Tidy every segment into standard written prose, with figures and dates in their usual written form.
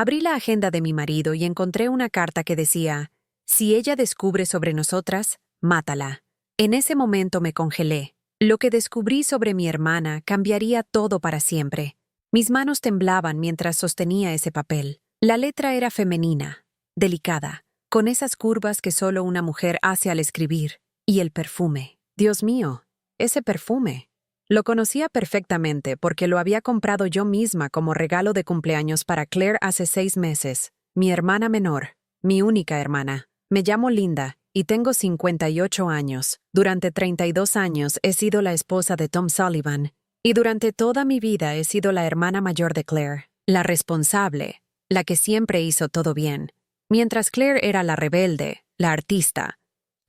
Abrí la agenda de mi marido y encontré una carta que decía: si ella descubre sobre nosotras, mátala. En ese momento me congelé. Lo que descubrí sobre mi hermana cambiaría todo para siempre. Mis manos temblaban mientras sostenía ese papel. La letra era femenina, delicada, con esas curvas que solo una mujer hace al escribir. Y el perfume. Dios mío, ese perfume. Lo conocía perfectamente porque lo había comprado yo misma como regalo de cumpleaños para Claire hace 6 meses. Mi hermana menor, mi única hermana. Me llamo Linda y tengo 58 años. Durante 32 años he sido la esposa de Tom Sullivan y durante toda mi vida he sido la hermana mayor de Claire, la responsable, la que siempre hizo todo bien, mientras Claire era la rebelde, la artista,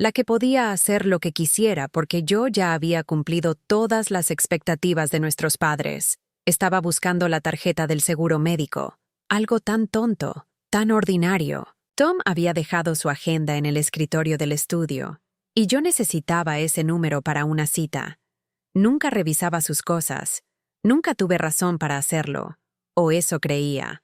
la que podía hacer lo que quisiera porque yo ya había cumplido todas las expectativas de nuestros padres. Estaba buscando la tarjeta del seguro médico. Algo tan tonto, tan ordinario. Tom había dejado su agenda en el escritorio del estudio, y yo necesitaba ese número para una cita. Nunca revisaba sus cosas. Nunca tuve razón para hacerlo, o eso creía.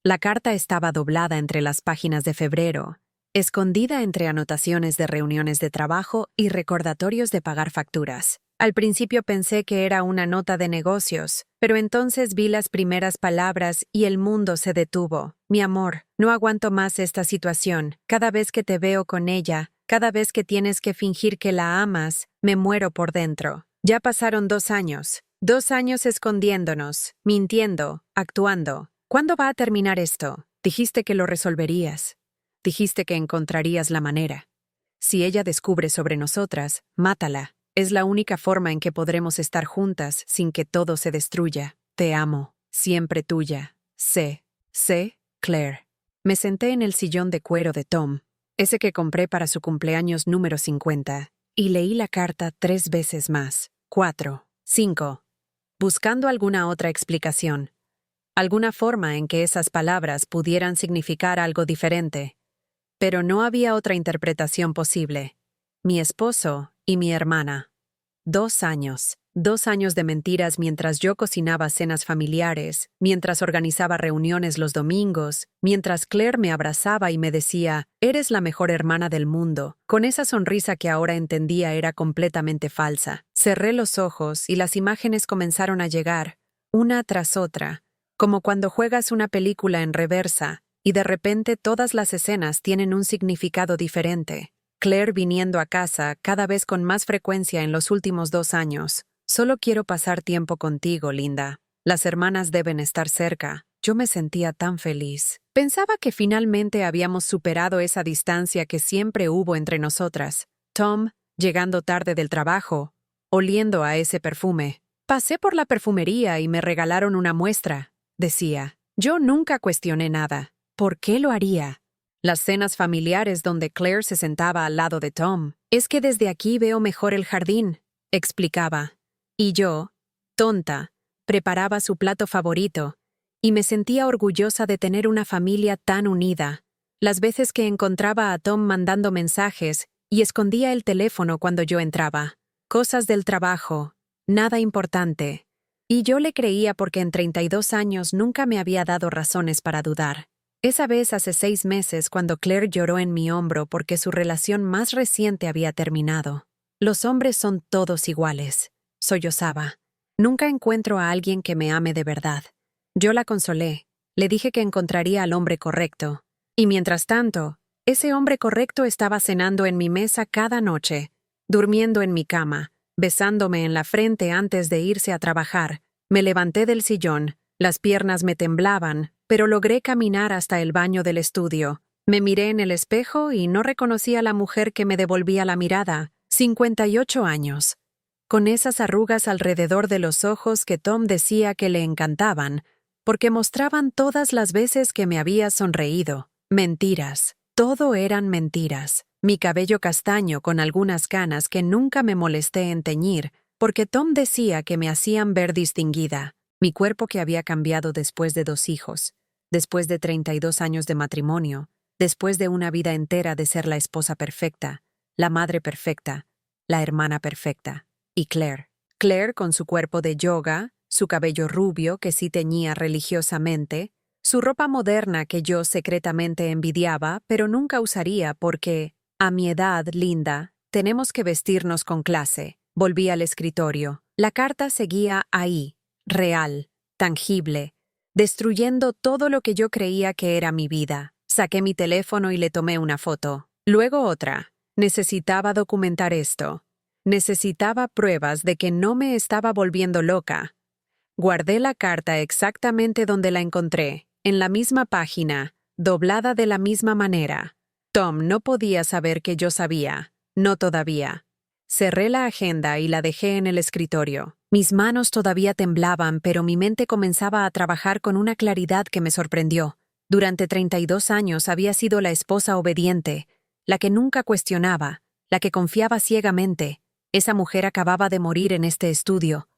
La carta estaba doblada entre las páginas de febrero, escondida entre anotaciones de reuniones de trabajo y recordatorios de pagar facturas. Al principio pensé que era una nota de negocios, pero entonces vi las primeras palabras y el mundo se detuvo. Mi amor, no aguanto más esta situación. Cada vez que te veo con ella, cada vez que tienes que fingir que la amas, me muero por dentro. Ya pasaron 2 años. 2 años escondiéndonos, mintiendo, actuando. ¿Cuándo va a terminar esto? Dijiste que lo resolverías. Dijiste que encontrarías la manera. Si ella descubre sobre nosotras, mátala. Es la única forma en que podremos estar juntas sin que todo se destruya. Te amo. Siempre tuya. C. Claire. Me senté en el sillón de cuero de Tom, ese que compré para su cumpleaños número 50, y leí la carta 3 veces más. 4. 5. Buscando alguna otra explicación. Alguna forma en que esas palabras pudieran significar algo diferente. Pero no había otra interpretación posible. Mi esposo y mi hermana. 2 años. 2 años de mentiras mientras yo cocinaba cenas familiares, mientras organizaba reuniones los domingos, mientras Claire me abrazaba y me decía: «Eres la mejor hermana del mundo», con esa sonrisa que ahora entendía era completamente falsa. Cerré los ojos y las imágenes comenzaron a llegar, una tras otra, como cuando juegas una película en reversa, y de repente todas las escenas tienen un significado diferente. Claire viniendo a casa cada vez con más frecuencia en los últimos 2 años. Solo quiero pasar tiempo contigo, Linda. Las hermanas deben estar cerca. Yo me sentía tan feliz. Pensaba que finalmente habíamos superado esa distancia que siempre hubo entre nosotras. Tom, llegando tarde del trabajo, oliendo a ese perfume. Pasé por la perfumería y me regalaron una muestra, decía. Yo nunca cuestioné nada. ¿Por qué lo haría? Las cenas familiares donde Claire se sentaba al lado de Tom. Es que desde aquí veo mejor el jardín, explicaba. Y yo, tonta, preparaba su plato favorito, y me sentía orgullosa de tener una familia tan unida. Las veces que encontraba a Tom mandando mensajes y escondía el teléfono cuando yo entraba. Cosas del trabajo, nada importante. Y yo le creía porque en 32 años nunca me había dado razones para dudar. Esa vez hace 6 meses cuando Claire lloró en mi hombro porque su relación más reciente había terminado. Los hombres son todos iguales, sollozaba. Nunca encuentro a alguien que me ame de verdad. Yo la consolé, le dije que encontraría al hombre correcto. Y mientras tanto, ese hombre correcto estaba cenando en mi mesa cada noche, durmiendo en mi cama, besándome en la frente antes de irse a trabajar. Me levanté del sillón, las piernas me temblaban, pero logré caminar hasta el baño del estudio. Me miré en el espejo y no reconocí a la mujer que me devolvía la mirada. 58 años. Con esas arrugas alrededor de los ojos que Tom decía que le encantaban, porque mostraban todas las veces que me había sonreído. Mentiras. Todo eran mentiras. Mi cabello castaño con algunas canas que nunca me molesté en teñir, porque Tom decía que me hacían ver distinguida. Mi cuerpo que había cambiado después de 2 hijos, después de 32 años de matrimonio, después de una vida entera de ser la esposa perfecta, la madre perfecta, la hermana perfecta. Y Claire. Claire con su cuerpo de yoga, su cabello rubio que sí teñía religiosamente, Su ropa moderna que yo secretamente envidiaba, pero nunca usaría porque, a mi edad, Linda, tenemos que vestirnos con clase. Volví al escritorio. La carta seguía ahí, real, tangible, destruyendo todo lo que yo creía que era mi vida. Saqué mi teléfono y le tomé una foto. Luego otra. Necesitaba documentar esto. Necesitaba pruebas de que no me estaba volviendo loca. Guardé la carta exactamente donde la encontré, en la misma página, doblada de la misma manera. Tom no podía saber que yo sabía. No todavía. Cerré la agenda y la dejé en el escritorio. Mis manos todavía temblaban, pero mi mente comenzaba a trabajar con una claridad que me sorprendió. Durante 32 años había sido la esposa obediente, la que nunca cuestionaba, la que confiaba ciegamente. Esa mujer acababa de morir en este estudio,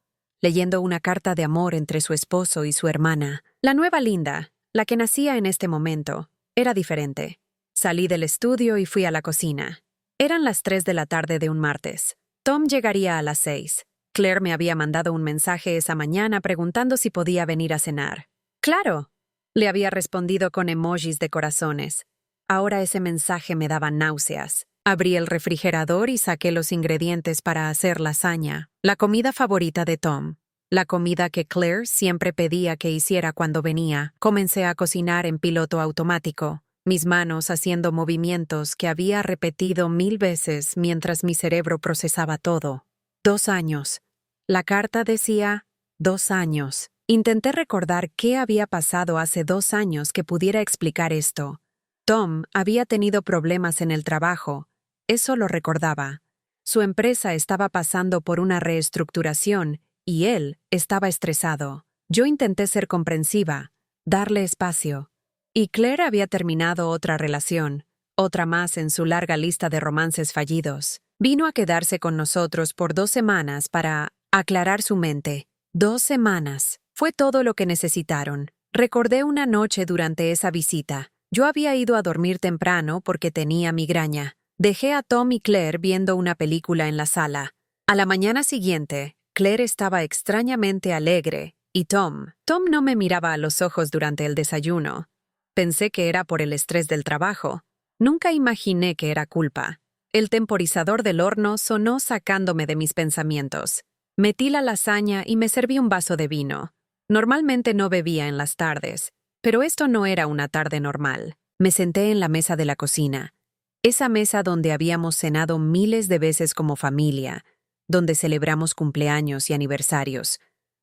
leyendo una carta de amor entre su esposo y su hermana. La nueva Linda, la que nacía en este momento, era diferente. Salí del estudio y fui a la cocina. Eran las 3 de la tarde de un martes. Tom llegaría a las 6. Claire me había mandado un mensaje esa mañana preguntando si podía venir a cenar. ¡Claro! Le había respondido con emojis de corazones. Ahora ese mensaje me daba náuseas. Abrí el refrigerador y saqué los ingredientes para hacer lasaña, la comida favorita de Tom. La comida que Claire siempre pedía que hiciera cuando venía. Comencé a cocinar en piloto automático, mis manos haciendo movimientos que había repetido 1000 veces mientras mi cerebro procesaba todo. 2 años. La carta decía 2 años. Intenté recordar qué había pasado hace 2 años que pudiera explicar esto. Tom había tenido problemas en el trabajo. Eso lo recordaba. Su empresa estaba pasando por una reestructuración y él estaba estresado. Yo intenté ser comprensiva, darle espacio. Y Claire había terminado otra relación, otra más en su larga lista de romances fallidos. Vino a quedarse con nosotros por 2 semanas para aclarar su mente. 2 semanas. Fue todo lo que necesitaron. Recordé una noche durante esa visita. Yo había ido a dormir temprano porque tenía migraña. Dejé a Tom y Claire viendo una película en la sala. A la mañana siguiente, Claire estaba extrañamente alegre, y Tom no me miraba a los ojos durante el desayuno. Pensé que era por el estrés del trabajo. Nunca imaginé que era culpa. El temporizador del horno sonó sacándome de mis pensamientos. Metí la lasaña y me serví un vaso de vino. Normalmente no bebía en las tardes, pero esto no era una tarde normal. Me senté en la mesa de la cocina. Esa mesa donde habíamos cenado miles de veces como familia, donde celebramos cumpleaños y aniversarios,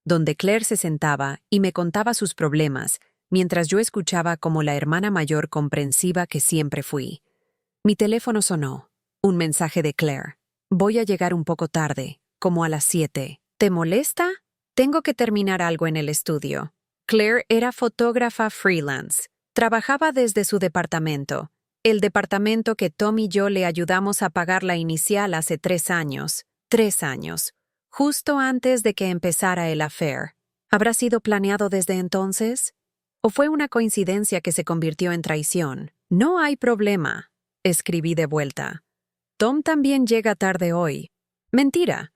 donde Claire se sentaba y me contaba sus problemas, mientras yo escuchaba como la hermana mayor comprensiva que siempre fui. Mi teléfono sonó. Un mensaje de Claire. Voy a llegar un poco tarde, como a las 7. ¿Te molesta? Tengo que terminar algo en el estudio. Claire era fotógrafa freelance. Trabajaba desde su departamento, el departamento que Tom y yo le ayudamos a pagar la inicial hace 3 años. 3 años. Justo antes de que empezara el affair. ¿Habrá sido planeado desde entonces? ¿O fue una coincidencia que se convirtió en traición? No hay problema, escribí de vuelta. Tom también llega tarde hoy. Mentira.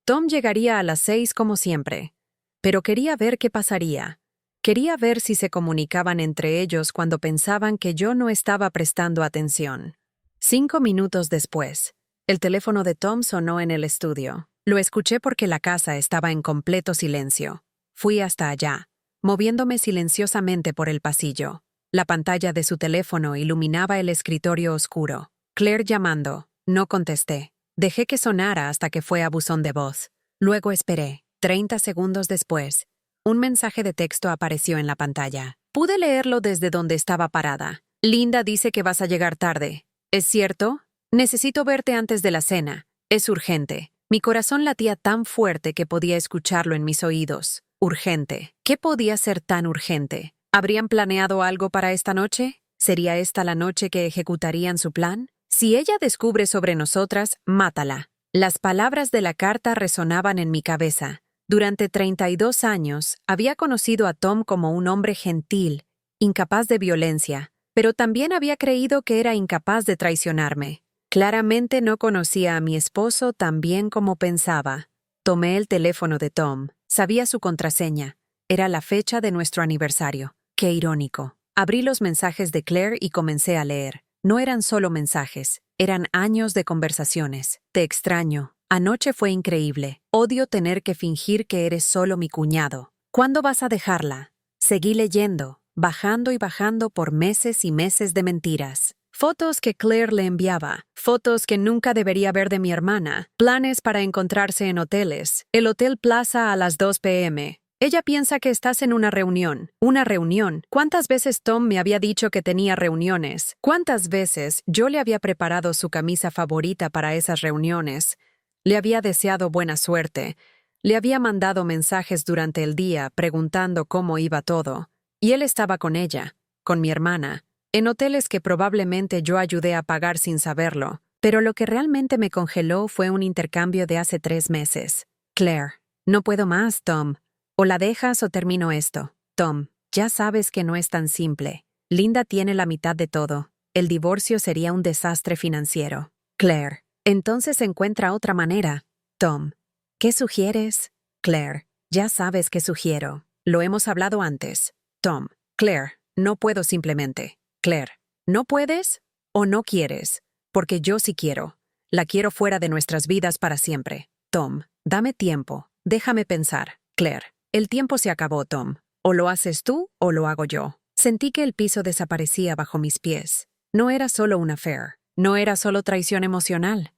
Tom llegaría a las 6 como siempre. Pero quería ver qué pasaría. Quería ver si se comunicaban entre ellos cuando pensaban que yo no estaba prestando atención. 5 minutos después, el teléfono de Tom sonó en el estudio. Lo escuché porque la casa estaba en completo silencio. Fui hasta allá, moviéndome silenciosamente por el pasillo. La pantalla de su teléfono iluminaba el escritorio oscuro. Claire llamando. No contesté. Dejé que sonara hasta que fue a buzón de voz. Luego esperé. 30 segundos después, un mensaje de texto apareció en la pantalla. Pude leerlo desde donde estaba parada. Linda dice que vas a llegar tarde. ¿Es cierto? Necesito verte antes de la cena. Es urgente. Mi corazón latía tan fuerte que podía escucharlo en mis oídos. Urgente. ¿Qué podía ser tan urgente? ¿Habrían planeado algo para esta noche? ¿Sería esta la noche que ejecutarían su plan? Si ella descubre sobre nosotras, mátala. Las palabras de la carta resonaban en mi cabeza. Durante 32 años, había conocido a Tom como un hombre gentil, incapaz de violencia, pero también había creído que era incapaz de traicionarme. Claramente no conocía a mi esposo tan bien como pensaba. Tomé el teléfono de Tom. Sabía su contraseña. Era la fecha de nuestro aniversario. Qué irónico. Abrí los mensajes de Claire y comencé a leer. No eran solo mensajes, eran años de conversaciones. Te extraño. Anoche fue increíble. Odio tener que fingir que eres solo mi cuñado. ¿Cuándo vas a dejarla? Seguí leyendo, bajando y bajando por meses y meses de mentiras. Fotos que Claire le enviaba, fotos que nunca debería ver de mi hermana, planes para encontrarse en hoteles, el Hotel Plaza a las 2 p.m. Ella piensa que estás en una reunión. ¿Una reunión? ¿Cuántas veces Tom me había dicho que tenía reuniones? ¿Cuántas veces yo le había preparado su camisa favorita para esas reuniones? Le había deseado buena suerte. Le había mandado mensajes durante el día preguntando cómo iba todo. Y él estaba con ella, con mi hermana, en hoteles que probablemente yo ayudé a pagar sin saberlo. Pero lo que realmente me congeló fue un intercambio de hace 3 meses. Claire, no puedo más, Tom. O la dejas o termino esto. Tom, ya sabes que no es tan simple. Linda tiene la mitad de todo. El divorcio sería un desastre financiero. Claire, entonces encuentra otra manera. Tom, ¿qué sugieres? Claire, ya sabes qué sugiero. Lo hemos hablado antes. Tom, Claire, no puedo simplemente. Claire, ¿no puedes o no quieres? Porque yo sí quiero. La quiero fuera de nuestras vidas para siempre. Tom, dame tiempo. Déjame pensar. Claire, el tiempo se acabó, Tom. O lo haces tú o lo hago yo. Sentí que el piso desaparecía bajo mis pies. No era solo un affair. No era solo traición emocional.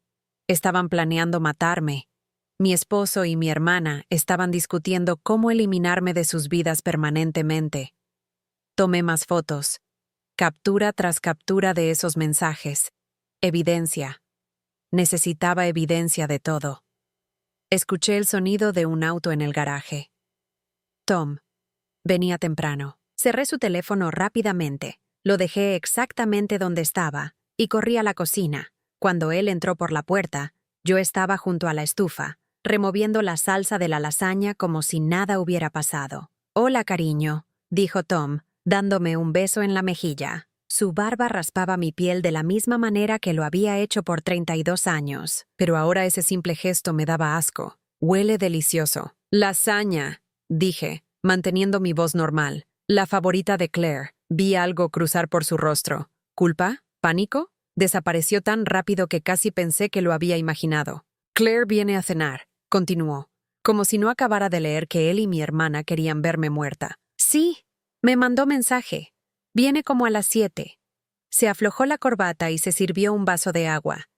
Estaban planeando matarme. Mi esposo y mi hermana estaban discutiendo cómo eliminarme de sus vidas permanentemente. Tomé más fotos. Captura tras captura de esos mensajes. Evidencia. Necesitaba evidencia de todo. Escuché el sonido de un auto en el garaje. Tom. Venía temprano. Cerré su teléfono rápidamente. Lo dejé exactamente donde estaba y corrí a la cocina. Cuando él entró por la puerta, yo estaba junto a la estufa, removiendo la salsa de la lasaña como si nada hubiera pasado. «Hola, cariño», dijo Tom, dándome un beso en la mejilla. Su barba raspaba mi piel de la misma manera que lo había hecho por 32 años, pero ahora ese simple gesto me daba asco. «Huele delicioso». «Lasaña», dije, manteniendo mi voz normal. «La favorita de Claire». Vi algo cruzar por su rostro. ¿Culpa? ¿Pánico? Desapareció tan rápido que casi pensé que lo había imaginado. «Claire viene a cenar», continuó, como si no acabara de leer que él y mi hermana querían verme muerta. «Sí, me mandó mensaje. Viene como a las 7». Se aflojó la corbata y se sirvió un vaso de agua.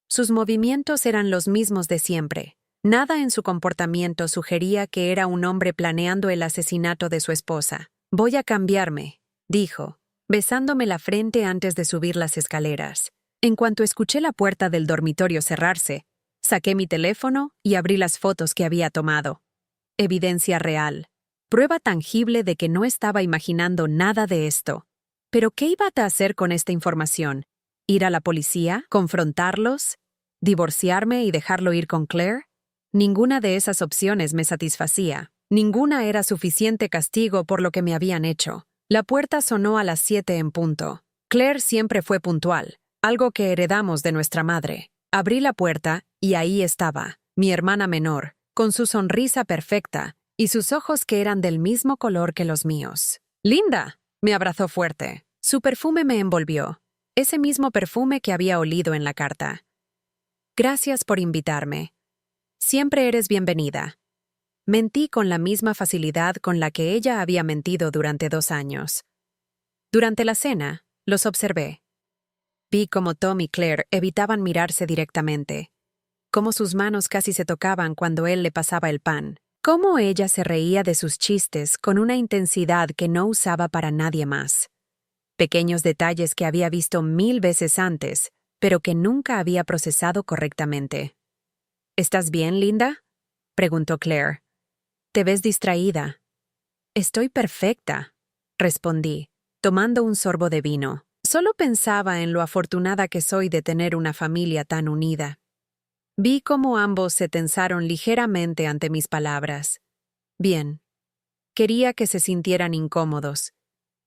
Sus movimientos eran los mismos de siempre. Nada en su comportamiento sugería que era un hombre planeando el asesinato de su esposa. «Voy a cambiarme», dijo, besándome la frente antes de subir las escaleras. En cuanto escuché la puerta del dormitorio cerrarse, saqué mi teléfono y abrí las fotos que había tomado. Evidencia real. Prueba tangible de que no estaba imaginando nada de esto. ¿Pero qué iba a hacer con esta información? ¿Ir a la policía? ¿Confrontarlos? ¿Divorciarme y dejarlo ir con Claire? Ninguna de esas opciones me satisfacía. Ninguna era suficiente castigo por lo que me habían hecho. La puerta sonó a las 7 en punto. Claire siempre fue puntual, algo que heredamos de nuestra madre. Abrí la puerta y ahí estaba, mi hermana menor, con su sonrisa perfecta y sus ojos que eran del mismo color que los míos. «Linda», me abrazó fuerte. Su perfume me envolvió, ese mismo perfume que había olido en la carta. «Gracias por invitarme. Siempre eres bienvenida». Mentí con la misma facilidad con la que ella había mentido durante 2 años. Durante la cena, los observé. Vi cómo Tom y Claire evitaban mirarse directamente, cómo sus manos casi se tocaban cuando él le pasaba el pan, cómo ella se reía de sus chistes con una intensidad que no usaba para nadie más. Pequeños detalles que había visto 1000 veces antes, pero que nunca había procesado correctamente. «¿Estás bien, Linda?», preguntó Claire. «Te ves distraída». «Estoy perfecta», respondí, tomando un sorbo de vino. Solo pensaba en lo afortunada que soy de tener una familia tan unida. Vi cómo ambos se tensaron ligeramente ante mis palabras. Bien. Quería que se sintieran incómodos.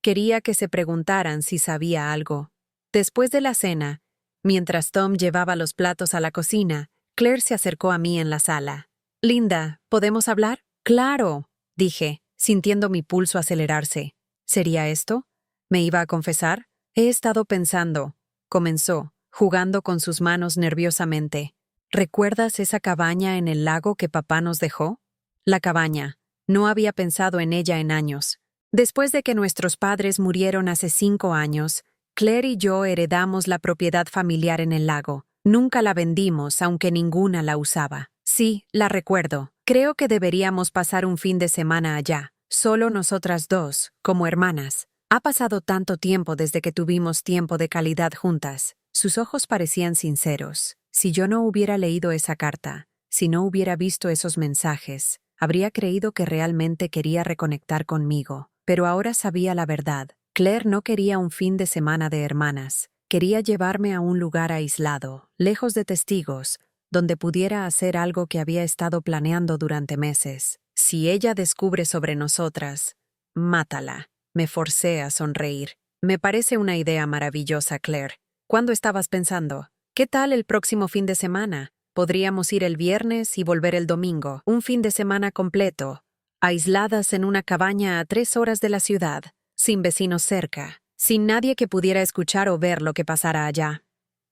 Quería que se preguntaran si sabía algo. Después de la cena, mientras Tom llevaba los platos a la cocina, Claire se acercó a mí en la sala. «Linda, ¿podemos hablar?» «Claro», dije, sintiendo mi pulso acelerarse. ¿Sería esto? ¿Me iba a confesar? He estado pensando, comenzó, jugando con sus manos nerviosamente. ¿Recuerdas esa cabaña en el lago que papá nos dejó? La cabaña. No había pensado en ella en años. Después de que nuestros padres murieron hace 5 años, Claire y yo heredamos la propiedad familiar en el lago. Nunca la vendimos, aunque ninguna la usaba. Sí, la recuerdo. Creo que deberíamos pasar un fin de semana allá, solo nosotras dos, como hermanas. Ha pasado tanto tiempo desde que tuvimos tiempo de calidad juntas. Sus ojos parecían sinceros. Si yo no hubiera leído esa carta, si no hubiera visto esos mensajes, habría creído que realmente quería reconectar conmigo. Pero ahora sabía la verdad. Claire no quería un fin de semana de hermanas. Quería llevarme a un lugar aislado, lejos de testigos, donde pudiera hacer algo que había estado planeando durante meses. Si ella descubre sobre nosotras, mátala. Me forcé a sonreír. Me parece una idea maravillosa, Claire. ¿Cuándo estabas pensando? ¿Qué tal el próximo fin de semana? Podríamos ir el viernes y volver el domingo. Un fin de semana completo, aisladas en una cabaña a 3 horas de la ciudad, sin vecinos cerca, sin nadie que pudiera escuchar o ver lo que pasara allá.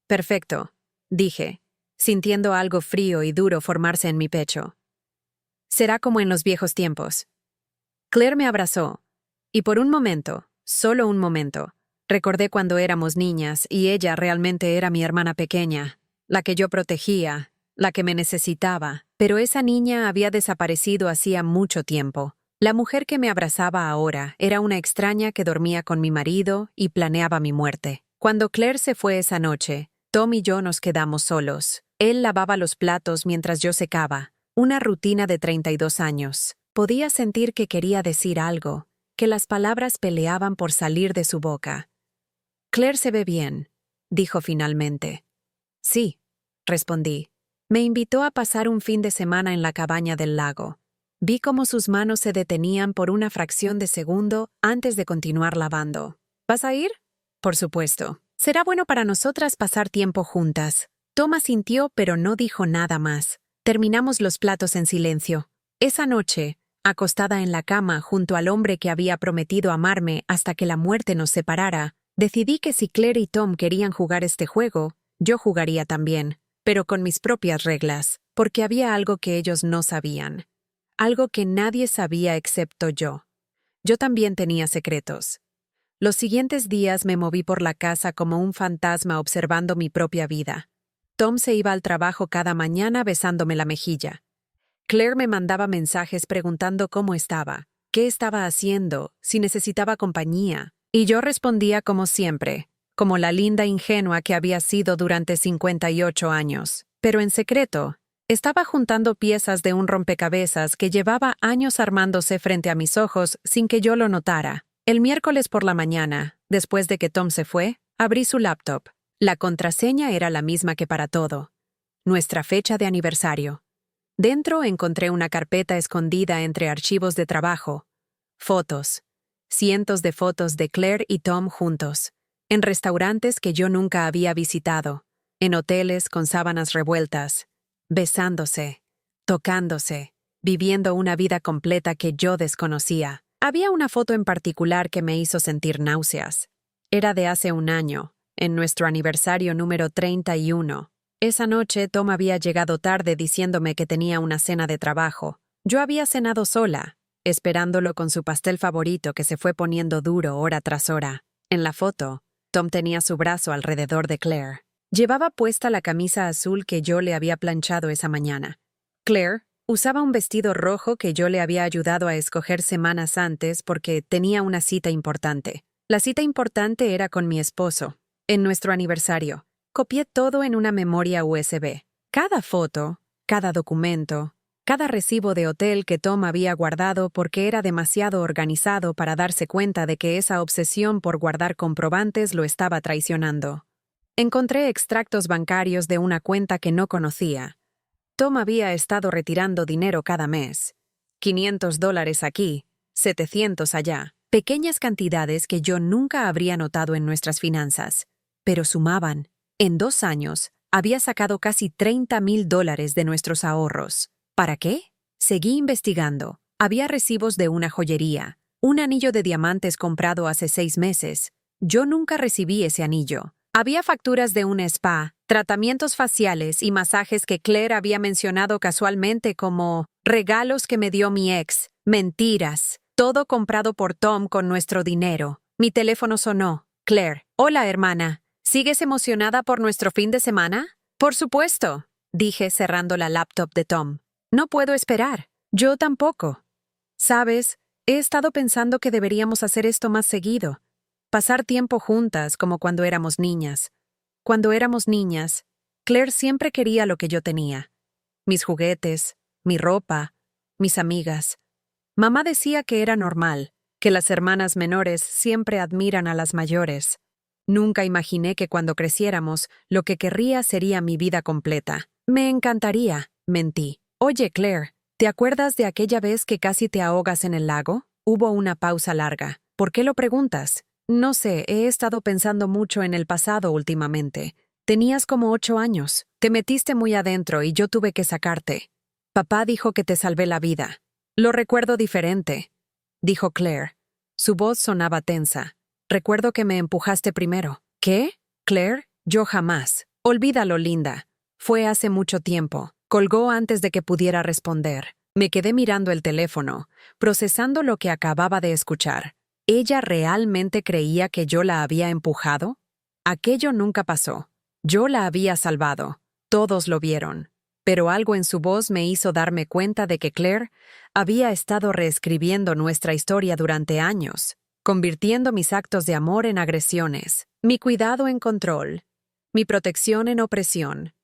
Perfecto, dije, sintiendo algo frío y duro formarse en mi pecho. Será como en los viejos tiempos. Claire me abrazó, y por un momento, solo un momento, recordé cuando éramos niñas y ella realmente era mi hermana pequeña, la que yo protegía, la que me necesitaba, pero esa niña había desaparecido hacía mucho tiempo. La mujer que me abrazaba ahora era una extraña que dormía con mi marido y planeaba mi muerte. Cuando Claire se fue esa noche, Tom y yo nos quedamos solos. Él lavaba los platos mientras yo secaba, una rutina de 32 años. Podía sentir que quería decir algo, que las palabras peleaban por salir de su boca. «Claire se ve bien», dijo finalmente. «Sí», respondí. Me invitó a pasar un fin de semana en la cabaña del lago. Vi cómo sus manos se detenían por una fracción de segundo antes de continuar lavando. «¿Vas a ir?» «Por supuesto. Será bueno para nosotras pasar tiempo juntas». Tom asintió, pero no dijo nada más. Terminamos los platos en silencio. Esa noche, acostada en la cama junto al hombre que había prometido amarme hasta que la muerte nos separara, decidí que si Claire y Tom querían jugar este juego, yo jugaría también, pero con mis propias reglas, porque había algo que ellos no sabían. Algo que nadie sabía excepto yo. Yo también tenía secretos. Los siguientes días me moví por la casa como un fantasma observando mi propia vida. Tom se iba al trabajo cada mañana besándome la mejilla. Claire me mandaba mensajes preguntando cómo estaba, qué estaba haciendo, si necesitaba compañía, y yo respondía como siempre, como la linda ingenua que había sido durante 58 años. Pero en secreto, estaba juntando piezas de un rompecabezas que llevaba años armándose frente a mis ojos sin que yo lo notara. El miércoles por la mañana, después de que Tom se fue, abrí su laptop. La contraseña era la misma que para todo. Nuestra fecha de aniversario. Dentro encontré una carpeta escondida entre archivos de trabajo. Fotos. Cientos de fotos de Claire y Tom juntos. En restaurantes que yo nunca había visitado. En hoteles con sábanas revueltas. Besándose. Tocándose. Viviendo una vida completa que yo desconocía. Había una foto en particular que me hizo sentir náuseas. Era de hace un año, en nuestro aniversario número 31. Esa noche Tom había llegado tarde diciéndome que tenía una cena de trabajo. Yo había cenado sola, esperándolo con su pastel favorito que se fue poniendo duro hora tras hora. En la foto, Tom tenía su brazo alrededor de Claire. Llevaba puesta la camisa azul que yo le había planchado esa mañana. Claire usaba un vestido rojo que yo le había ayudado a escoger semanas antes porque tenía una cita importante. La cita importante era con mi esposo, en nuestro aniversario. Copié todo en una memoria USB. Cada foto, cada documento, cada recibo de hotel que Tom había guardado porque era demasiado organizado para darse cuenta de que esa obsesión por guardar comprobantes lo estaba traicionando. Encontré extractos bancarios de una cuenta que no conocía. Tom había estado retirando dinero cada mes. $500 aquí, 700 allá. Pequeñas cantidades que yo nunca habría notado en nuestras finanzas, pero sumaban. En 2 años, había sacado casi $30,000 de nuestros ahorros. ¿Para qué? Seguí investigando. Había recibos de una joyería, Un anillo de diamantes comprado hace 6 meses. Yo nunca recibí ese anillo. Había facturas de un spa, tratamientos faciales y masajes que Claire había mencionado casualmente como regalos que me dio mi ex. Mentiras. Todo comprado por Tom con nuestro dinero. Mi teléfono sonó. Claire. Hola, hermana. ¿Sigues emocionada por nuestro fin de semana? Por supuesto, dije cerrando la laptop de Tom. No puedo esperar. Yo tampoco. ¿Sabes? He estado pensando que deberíamos hacer esto más seguido. Pasar tiempo juntas como cuando éramos niñas. Cuando éramos niñas, Claire siempre quería lo que yo tenía. Mis juguetes, mi ropa, mis amigas. Mamá decía que era normal, que las hermanas menores siempre admiran a las mayores. Nunca imaginé que cuando creciéramos, lo que querría sería mi vida completa. Me encantaría, mentí. Oye, Claire, ¿te acuerdas de aquella vez que casi te ahogas en el lago? Hubo una pausa larga. ¿Por qué lo preguntas? No sé, he estado pensando mucho en el pasado últimamente. Tenías como 8 años. Te metiste muy adentro y yo tuve que sacarte. Papá dijo que te salvé la vida. Lo recuerdo diferente, dijo Claire. Su voz sonaba tensa. Recuerdo que me empujaste primero. ¿Qué? Claire, yo jamás. Olvídalo, linda. Fue hace mucho tiempo. Colgó antes de que pudiera responder. Me quedé mirando el teléfono, procesando lo que acababa de escuchar. ¿Ella realmente creía que yo la había empujado? Aquello nunca pasó. Yo la había salvado. Todos lo vieron. Pero algo en su voz me hizo darme cuenta de que Claire había estado reescribiendo nuestra historia durante años, convirtiendo mis actos de amor en agresiones, mi cuidado en control, mi protección en opresión.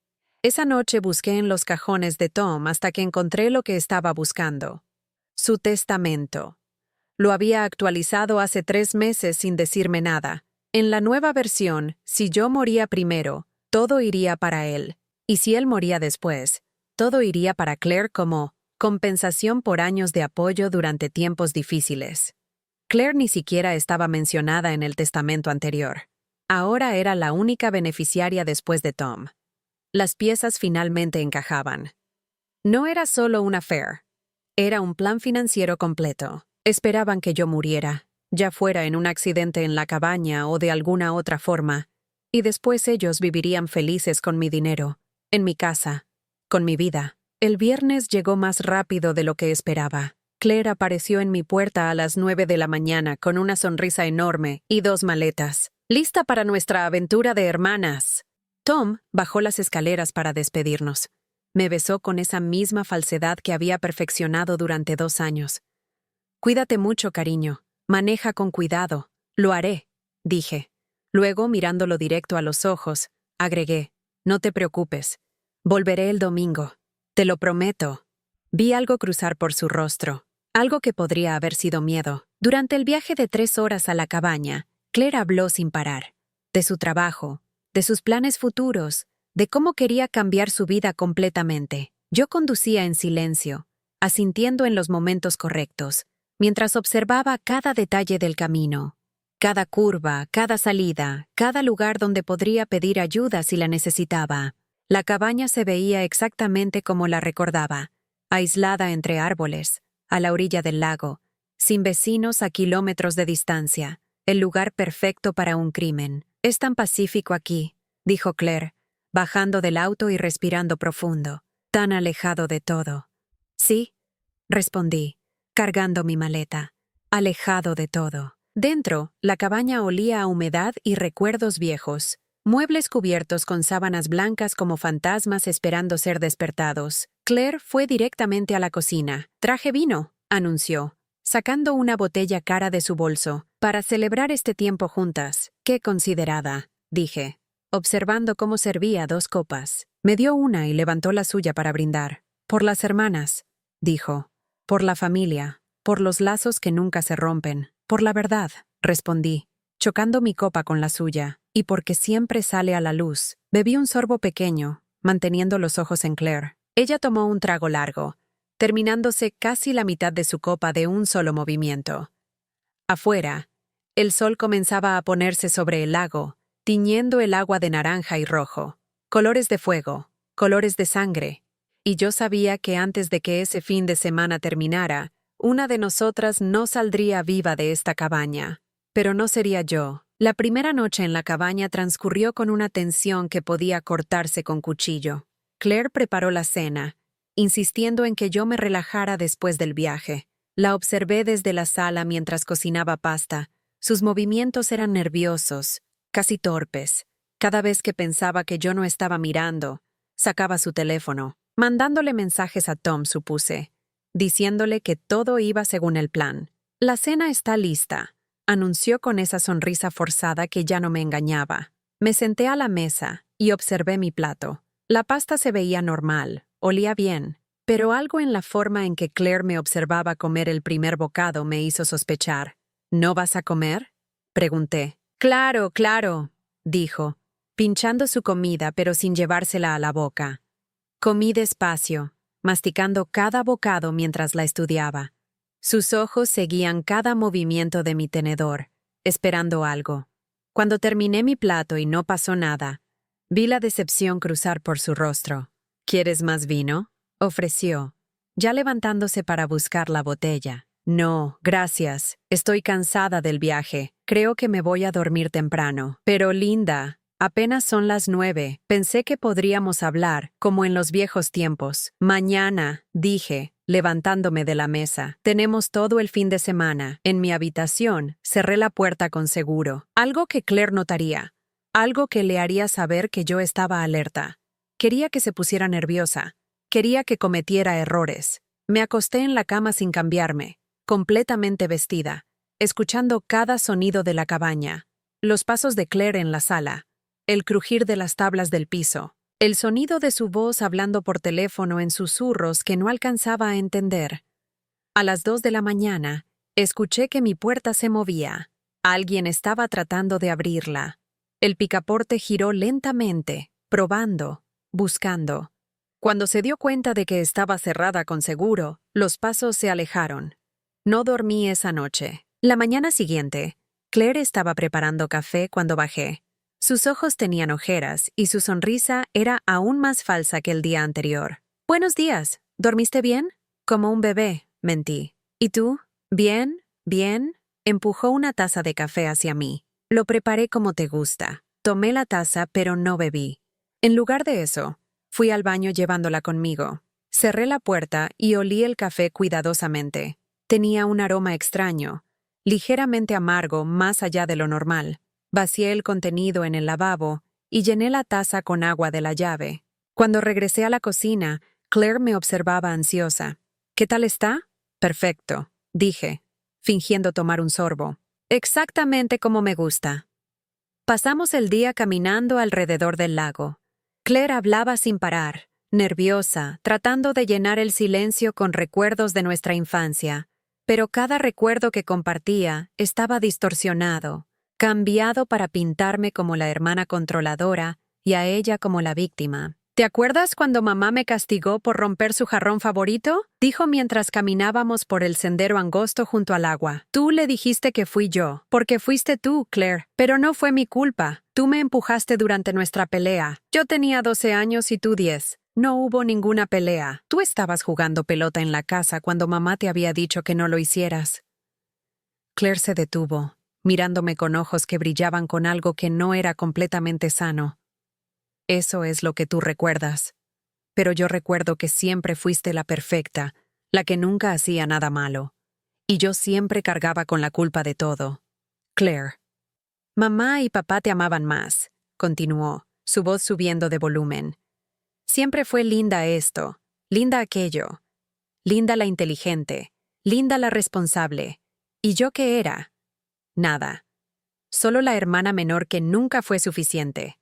Esa noche busqué en los cajones de Tom hasta que encontré lo que estaba buscando. Su testamento. Lo había actualizado hace 3 meses sin decirme nada. En la nueva versión, si yo moría primero, todo iría para él. Y si él moría después, todo iría para Claire como compensación por años de apoyo durante tiempos difíciles. Claire ni siquiera estaba mencionada en el testamento anterior. Ahora era la única beneficiaria después de Tom. Las piezas finalmente encajaban. No era solo un affair. Era un plan financiero completo. Esperaban que yo muriera, ya fuera en un accidente en la cabaña o de alguna otra forma, y después ellos vivirían felices con mi dinero, en mi casa, con mi vida. El viernes llegó más rápido de lo que esperaba. Claire apareció en mi puerta a las 9 de la mañana con una sonrisa enorme y 2 maletas. ¡Lista para nuestra aventura de hermanas! Tom bajó las escaleras para despedirnos. Me besó con esa misma falsedad que había perfeccionado durante 2 años. Cuídate mucho, cariño. Maneja con cuidado. Lo haré, dije. Luego, mirándolo directo a los ojos, agregué, no te preocupes. Volveré el domingo. Te lo prometo. Vi algo cruzar por su rostro, algo que podría haber sido miedo. Durante el viaje de 3 horas a la cabaña, Claire habló sin parar. De su trabajo, de sus planes futuros, de cómo quería cambiar su vida completamente. Yo conducía en silencio, asintiendo en los momentos correctos, mientras observaba cada detalle del camino, cada curva, cada salida, cada lugar donde podría pedir ayuda si la necesitaba. La cabaña se veía exactamente como la recordaba, aislada entre árboles, a la orilla del lago, sin vecinos a kilómetros de distancia, el lugar perfecto para un crimen. Es tan pacífico aquí, dijo Claire, bajando del auto y respirando profundo, tan alejado de todo. Sí, respondí, cargando mi maleta, alejado de todo. Dentro, la cabaña olía a humedad y recuerdos viejos, muebles cubiertos con sábanas blancas como fantasmas esperando ser despertados. Claire fue directamente a la cocina. Traje vino, anunció, sacando una botella cara de su bolso, para celebrar este tiempo juntas. Qué considerada, dije, observando cómo servía 2 copas. Me dio una y levantó la suya para brindar. Por las hermanas, dijo. Por la familia, por los lazos que nunca se rompen, por la verdad, respondí, chocando mi copa con la suya, y porque siempre sale a la luz. Bebí un sorbo pequeño, manteniendo los ojos en Claire. Ella tomó un trago largo, terminándose casi la mitad de su copa de un solo movimiento. Afuera, el sol comenzaba a ponerse sobre el lago, tiñendo el agua de naranja y rojo, colores de fuego, colores de sangre, y yo sabía que antes de que ese fin de semana terminara, Una de nosotras no saldría viva de esta cabaña. Pero no sería yo. La primera noche en la cabaña transcurrió con una tensión que podía cortarse con cuchillo. Claire preparó la cena, insistiendo en que yo me relajara después del viaje. La observé desde la sala mientras cocinaba pasta. Sus movimientos eran nerviosos, casi torpes. Cada vez que pensaba que yo no estaba mirando, sacaba su teléfono, mandándole mensajes a Tom, supuse, diciéndole que todo iba según el plan. «La cena está lista», anunció con esa sonrisa forzada que ya no me engañaba. Me senté a la mesa y observé mi plato. La pasta se veía normal, olía bien, pero algo en la forma en que Claire me observaba comer el primer bocado me hizo sospechar. «¿No vas a comer?», pregunté. «Claro, claro», dijo, pinchando su comida pero sin llevársela a la boca. Comí despacio, masticando cada bocado mientras la estudiaba. Sus ojos seguían cada movimiento de mi tenedor, esperando algo. Cuando terminé mi plato y no pasó nada, vi la decepción cruzar por su rostro. «¿Quieres más vino?», ofreció, ya levantándose para buscar la botella. «No, gracias. Estoy cansada del viaje. Creo que me voy a dormir temprano». «Pero Linda, apenas son las 9. Pensé que podríamos hablar, como en los viejos tiempos». «Mañana», dije, levantándome de la mesa. «Tenemos todo el fin de semana». En mi habitación, cerré la puerta con seguro. Algo que Claire notaría. Algo que le haría saber que yo estaba alerta. Quería que se pusiera nerviosa. Quería que cometiera errores. Me acosté en la cama sin cambiarme, completamente vestida, escuchando cada sonido de la cabaña, los pasos de Claire en la sala, el crujir de las tablas del piso, el sonido de su voz hablando por teléfono en susurros que no alcanzaba a entender. A las 2 de la mañana, escuché que mi puerta se movía. Alguien estaba tratando de abrirla. El picaporte giró lentamente, probando, buscando. Cuando se dio cuenta de que estaba cerrada con seguro, los pasos se alejaron. No dormí esa noche. La mañana siguiente, Claire estaba preparando café cuando bajé. Sus ojos tenían ojeras y su sonrisa era aún más falsa que el día anterior. «Buenos días. ¿Dormiste bien?» «Como un bebé», mentí. «¿Y tú?» «Bien, bien». Empujó una taza de café hacia mí. «Lo preparé como te gusta». Tomé la taza, pero no bebí. En lugar de eso, fui al baño llevándola conmigo. Cerré la puerta y olí el café cuidadosamente. Tenía un aroma extraño, ligeramente amargo más allá de lo normal. Vacié el contenido en el lavabo y llené la taza con agua de la llave. Cuando regresé a la cocina, Claire me observaba ansiosa. «¿Qué tal está?» «Perfecto», dije, fingiendo tomar un sorbo. «Exactamente como me gusta». Pasamos el día caminando alrededor del lago. Claire hablaba sin parar, nerviosa, tratando de llenar el silencio con recuerdos de nuestra infancia. Pero cada recuerdo que compartía estaba distorsionado, cambiado para pintarme como la hermana controladora y a ella como la víctima. «¿Te acuerdas cuando mamá me castigó por romper su jarrón favorito?», dijo mientras caminábamos por el sendero angosto junto al agua. «Tú le dijiste que fui yo, porque fuiste tú, Claire, pero no fue mi culpa. Tú me empujaste durante nuestra pelea. Yo tenía 12 años y tú 10. No hubo ninguna pelea. Tú estabas jugando pelota en la casa cuando mamá te había dicho que no lo hicieras». Claire se detuvo, mirándome con ojos que brillaban con algo que no era completamente sano. «Eso es lo que tú recuerdas. Pero yo recuerdo que siempre fuiste la perfecta, la que nunca hacía nada malo. Y yo siempre cargaba con la culpa de todo. Claire». «Mamá y papá te amaban más», continuó, su voz subiendo de volumen. «Siempre fue Linda esto, Linda aquello. Linda la inteligente, Linda la responsable. ¿Y yo qué era? Nada. Solo la hermana menor que nunca fue suficiente».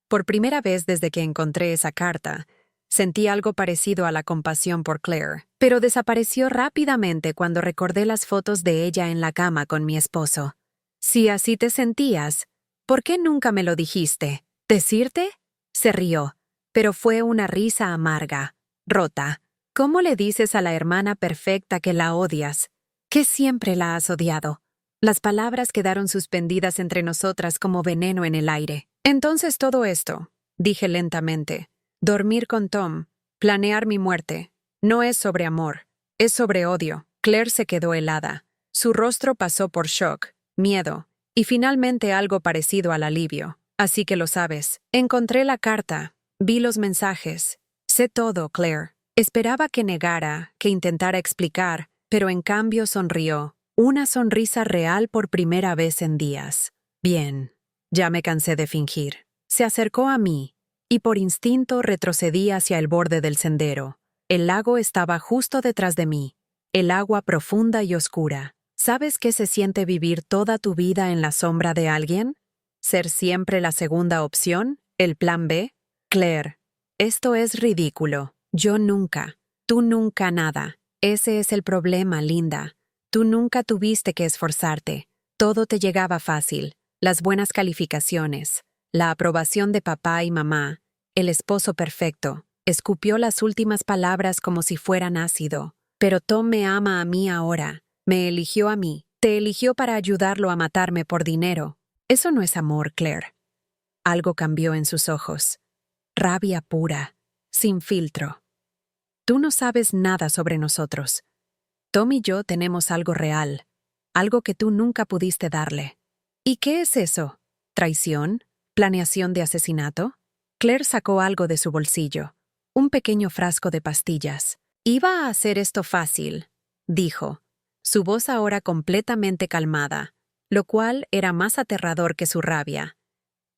Por primera vez desde que encontré esa carta, sentí algo parecido a la compasión por Claire, pero desapareció rápidamente cuando recordé las fotos de ella en la cama con mi esposo. «Si así te sentías, ¿por qué nunca me lo dijiste?» «¿Decirte?», se rió, pero fue una risa amarga, rota. «¿Cómo le dices a la hermana perfecta que la odias? ¿Que siempre la has odiado?» Las palabras quedaron suspendidas entre nosotras como veneno en el aire. «Entonces todo esto», dije lentamente, «dormir con Tom, planear mi muerte, no es sobre amor, es sobre odio». Claire se quedó helada. Su rostro pasó por shock, miedo, y finalmente algo parecido al alivio. Así que lo sabes. Encontré la carta. Vi los mensajes. Sé todo, Claire. Esperaba que negara, que intentara explicar, pero en cambio sonrió. Una sonrisa real por primera vez en días. Bien. Ya me cansé de fingir. Se acercó a mí, y por instinto retrocedí hacia el borde del sendero. El lago estaba justo detrás de mí. El agua profunda y oscura. ¿Sabes qué se siente vivir toda tu vida en la sombra de alguien? ¿Ser siempre la segunda opción? ¿El plan B? Claire, esto es ridículo. Yo nunca. Tú nunca nada. Ese es el problema, linda. Tú nunca tuviste que esforzarte. Todo te llegaba fácil. Las buenas calificaciones, la aprobación de papá y mamá, el esposo perfecto. Escupió las últimas palabras como si fueran ácido. Pero Tom me ama a mí ahora. Me eligió a mí. Te eligió para ayudarlo a matarme por dinero. Eso no es amor, Claire. Algo cambió en sus ojos. Rabia pura, sin filtro. Tú no sabes nada sobre nosotros. Tom y yo tenemos algo real, algo que tú nunca pudiste darle. ¿Y qué es eso? ¿Traición? ¿Planeación de asesinato? Claire sacó algo de su bolsillo, un pequeño frasco de pastillas. Iba a hacer esto fácil, dijo, su voz ahora completamente calmada, lo cual era más aterrador que su rabia.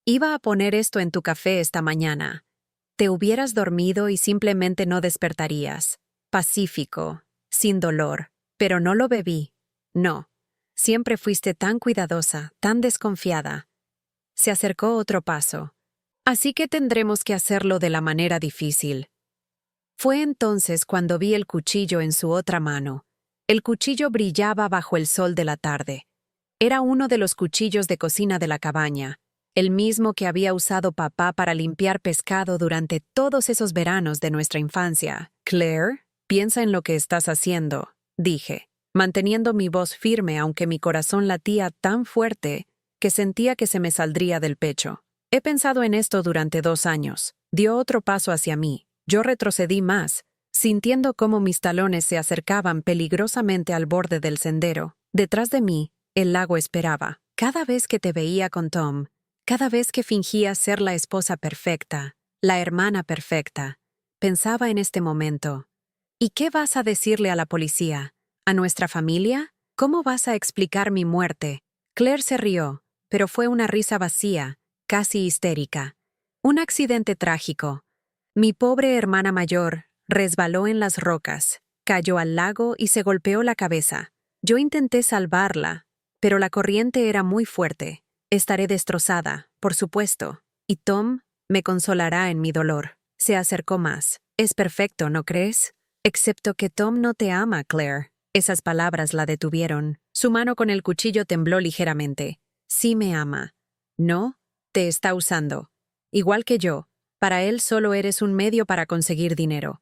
Iba a poner esto en tu café esta mañana. Te hubieras dormido y simplemente no despertarías. Pacífico, sin dolor, pero no lo bebí. No. Siempre fuiste tan cuidadosa, tan desconfiada. Se acercó otro paso. Así que tendremos que hacerlo de la manera difícil. Fue entonces cuando vi el cuchillo en su otra mano. El cuchillo brillaba bajo el sol de la tarde. Era uno de los cuchillos de cocina de la cabaña, el mismo que había usado papá para limpiar pescado durante todos esos veranos de nuestra infancia. Claire, piensa en lo que estás haciendo, dije, manteniendo mi voz firme aunque mi corazón latía tan fuerte que sentía que se me saldría del pecho. He pensado en esto durante 2 años. Dio otro paso hacia mí. Yo retrocedí más, sintiendo cómo mis talones se acercaban peligrosamente al borde del sendero. Detrás de mí, el lago esperaba. Cada vez que te veía con Tom, cada vez que fingía ser la esposa perfecta, la hermana perfecta, pensaba en este momento. ¿Y qué vas a decirle a la policía? ¿A nuestra familia? ¿Cómo vas a explicar mi muerte? Claire se rió, pero fue una risa vacía, casi histérica. Un accidente trágico. Mi pobre hermana mayor resbaló en las rocas, cayó al lago y se golpeó la cabeza. Yo intenté salvarla, pero la corriente era muy fuerte. Estaré destrozada, por supuesto, y Tom me consolará en mi dolor. Se acercó más. Es perfecto, ¿no crees? Excepto que Tom no te ama, Claire. Esas palabras la detuvieron. Su mano con el cuchillo tembló ligeramente. Sí me ama. No, te está usando. Igual que yo. Para él solo eres un medio para conseguir dinero.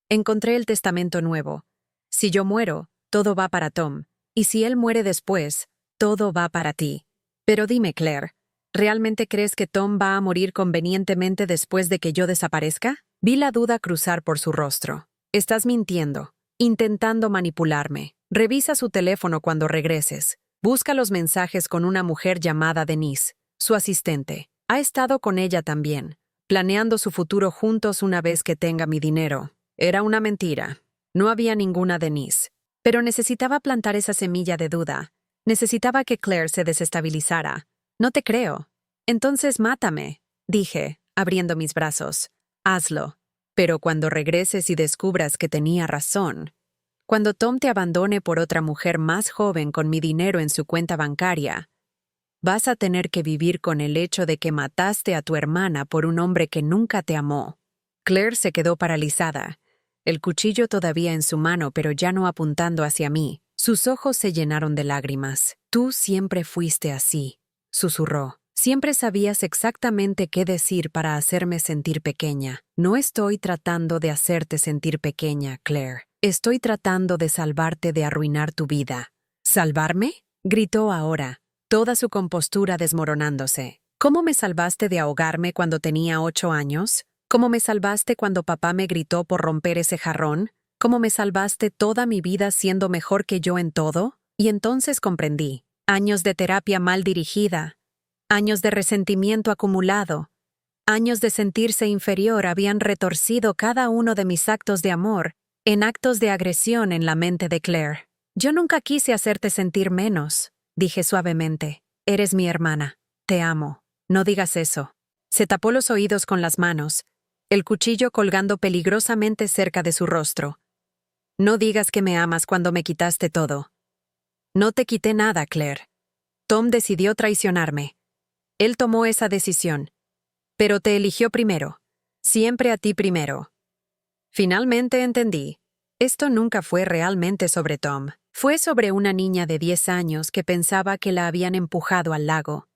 Encontré el testamento nuevo. Si yo muero, todo va para Tom. Y si él muere después, todo va para ti. Pero dime, Claire, ¿realmente crees que Tom va a morir convenientemente después de que yo desaparezca? Vi la duda cruzar por su rostro. Estás mintiendo, intentando manipularme. Revisa su teléfono cuando regreses. Busca los mensajes con una mujer llamada Denise, su asistente. Ha estado con ella también, planeando su futuro juntos una vez que tenga mi dinero. Era una mentira. No había ninguna Denise. Pero necesitaba plantar esa semilla de duda. Necesitaba que Claire se desestabilizara. No te creo. Entonces mátame, dije, abriendo mis brazos. Hazlo. Pero cuando regreses y descubras que tenía razón, cuando Tom te abandone por otra mujer más joven con mi dinero en su cuenta bancaria, vas a tener que vivir con el hecho de que mataste a tu hermana por un hombre que nunca te amó. Claire se quedó paralizada, el cuchillo todavía en su mano pero ya no apuntando hacia mí. Sus ojos se llenaron de lágrimas. Tú siempre fuiste así, susurró. Siempre sabías exactamente qué decir para hacerme sentir pequeña. No estoy tratando de hacerte sentir pequeña, Claire. Estoy tratando de salvarte de arruinar tu vida. ¿Salvarme? Gritó ahora, toda su compostura desmoronándose. ¿Cómo me salvaste de ahogarme cuando tenía 8 años? ¿Cómo me salvaste cuando papá me gritó por romper ese jarrón? ¿Cómo me salvaste toda mi vida siendo mejor que yo en todo? Y entonces comprendí. Años de terapia mal dirigida, años de resentimiento acumulado, años de sentirse inferior habían retorcido cada uno de mis actos de amor en actos de agresión en la mente de Claire. Yo nunca quise hacerte sentir menos, dije suavemente. Eres mi hermana. Te amo. No digas eso. Se tapó los oídos con las manos, el cuchillo colgando peligrosamente cerca de su rostro. No digas que me amas cuando me quitaste todo. No te quité nada, Claire. Tom decidió traicionarme. Él tomó esa decisión. Pero te eligió primero. Siempre a ti primero. Finalmente entendí. Esto nunca fue realmente sobre Tom. Fue sobre una niña de 10 años que pensaba que la habían empujado al lago.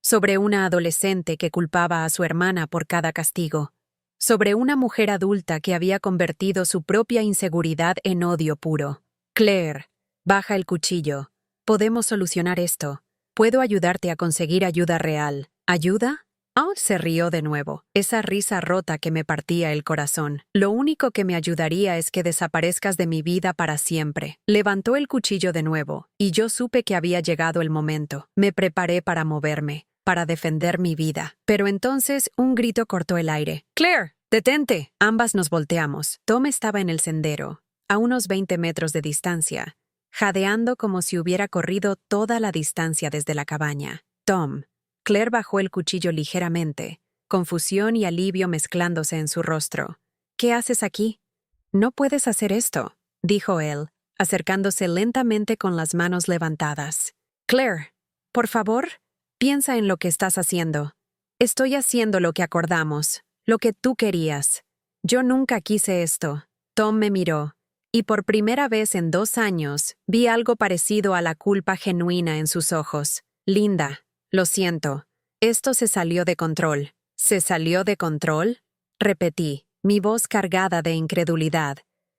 Sobre una adolescente que culpaba a su hermana por cada castigo. Sobre una mujer adulta que había convertido su propia inseguridad en odio puro. Claire, baja el cuchillo. Podemos solucionar esto. Puedo ayudarte a conseguir ayuda real. ¿Ayuda? Se rió de nuevo, esa risa rota que me partía el corazón. Lo único que me ayudaría es que desaparezcas de mi vida para siempre. Levantó el cuchillo de nuevo, y yo supe que había llegado el momento. Me preparé para moverme, para defender mi vida. Pero entonces un grito cortó el aire. ¡Claire, detente! Ambas nos volteamos. Tom estaba en el sendero, a unos 20 metros de distancia, jadeando como si hubiera corrido toda la distancia desde la cabaña. Tom. Claire bajó el cuchillo ligeramente, confusión y alivio mezclándose en su rostro. ¿Qué haces aquí? No puedes hacer esto, dijo él, acercándose lentamente con las manos levantadas. Claire, por favor, piensa en lo que estás haciendo. Estoy haciendo lo que acordamos, lo que tú querías. Yo nunca quise esto. Tom me miró, y por primera vez en 2 años vi algo parecido a la culpa genuina en sus ojos. Linda. Lo siento. Esto se salió de control. ¿Se salió de control? Repetí, mi voz cargada de incredulidad.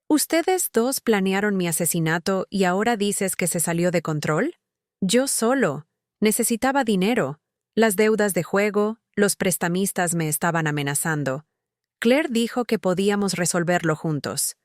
¿Ustedes dos planearon mi asesinato y ahora dices que se salió de control? Yo solo. Necesitaba dinero. Las deudas de juego, los prestamistas me estaban amenazando. Claire dijo que podíamos resolverlo juntos.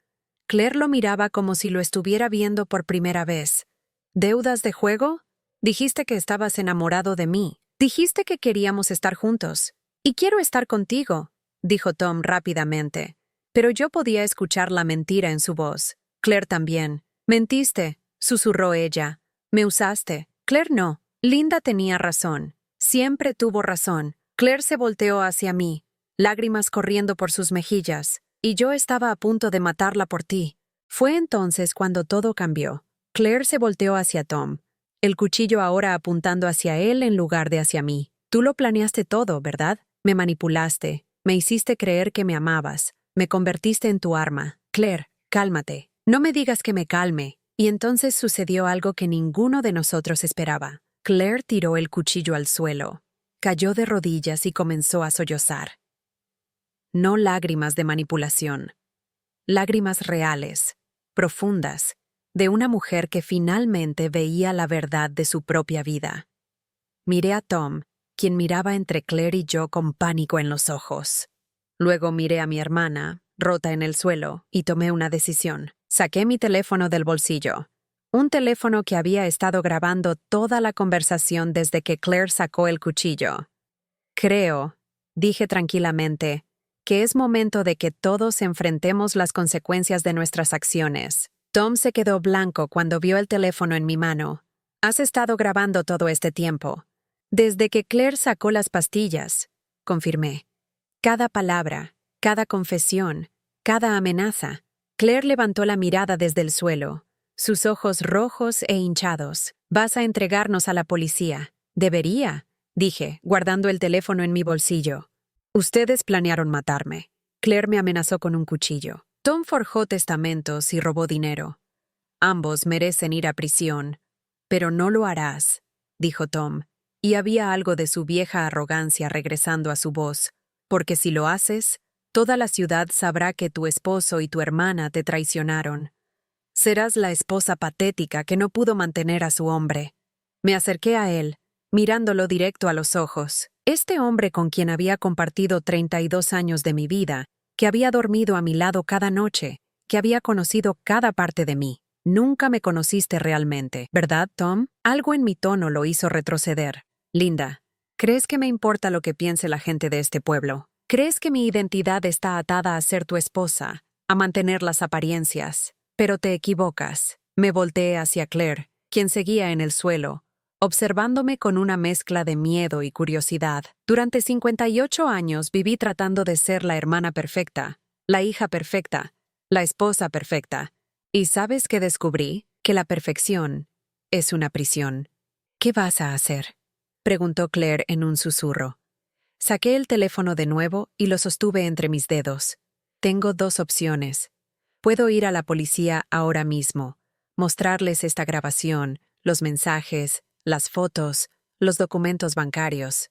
Claire lo miraba como si lo estuviera viendo por primera vez. ¿Deudas de juego? Dijiste que estabas enamorado de mí. Dijiste que queríamos estar juntos. Y quiero estar contigo, dijo Tom rápidamente. Pero yo podía escuchar la mentira en su voz. Claire también. Mentiste, susurró ella. Me usaste. Claire no. Linda tenía razón. Siempre tuvo razón. Claire se volteó hacia mí, lágrimas corriendo por sus mejillas, y yo estaba a punto de matarla por ti. Fue entonces cuando todo cambió. Claire se volteó hacia Tom, el cuchillo ahora apuntando hacia él en lugar de hacia mí. Tú lo planeaste todo, ¿verdad? Me manipulaste, me hiciste creer que me amabas, me convertiste en tu arma. Claire, cálmate. No me digas que me calme. Y entonces sucedió algo que ninguno de nosotros esperaba. Claire tiró el cuchillo al suelo, cayó de rodillas y comenzó a sollozar. No lágrimas de manipulación, lágrimas reales, profundas, de una mujer que finalmente veía la verdad de su propia vida. Miré a Tom, quien miraba entre Claire y yo con pánico en los ojos. Luego miré a mi hermana, rota en el suelo, y tomé una decisión. Saqué mi teléfono del bolsillo. Un teléfono que había estado grabando toda la conversación desde que Claire sacó el cuchillo. Creo, dije tranquilamente, que es momento de que todos enfrentemos las consecuencias de nuestras acciones. Tom se quedó blanco cuando vio el teléfono en mi mano. Has estado grabando todo este tiempo. Desde que Claire sacó las pastillas, confirmé. Cada palabra, cada confesión, cada amenaza. Claire levantó la mirada desde el suelo, sus ojos rojos e hinchados. Vas a entregarnos a la policía. Debería, dije, guardando el teléfono en mi bolsillo. Ustedes planearon matarme. Claire me amenazó con un cuchillo. Tom forjó testamentos y robó dinero. Ambos merecen ir a prisión, pero no lo harás, dijo Tom, y había algo de su vieja arrogancia regresando a su voz, porque si lo haces, toda la ciudad sabrá que tu esposo y tu hermana te traicionaron. Serás la esposa patética que no pudo mantener a su hombre. Me acerqué a él, mirándolo directo a los ojos. Este hombre con quien había compartido 32 años de mi vida, que había dormido a mi lado cada noche, que había conocido cada parte de mí. Nunca me conociste realmente, ¿verdad, Tom? Algo en mi tono lo hizo retroceder. Linda, ¿crees que me importa lo que piense la gente de este pueblo? ¿Crees que mi identidad está atada a ser tu esposa, a mantener las apariencias? Pero te equivocas. Me volteé hacia Claire, quien seguía en el suelo, observándome con una mezcla de miedo y curiosidad. Durante 58 años viví tratando de ser la hermana perfecta, la hija perfecta, la esposa perfecta. ¿Y sabes qué descubrí? Que la perfección es una prisión. ¿Qué vas a hacer?, preguntó Claire en un susurro. Saqué el teléfono de nuevo y lo sostuve entre mis dedos. Tengo dos opciones. Puedo ir a la policía ahora mismo, mostrarles esta grabación, los mensajes, las fotos, los documentos bancarios.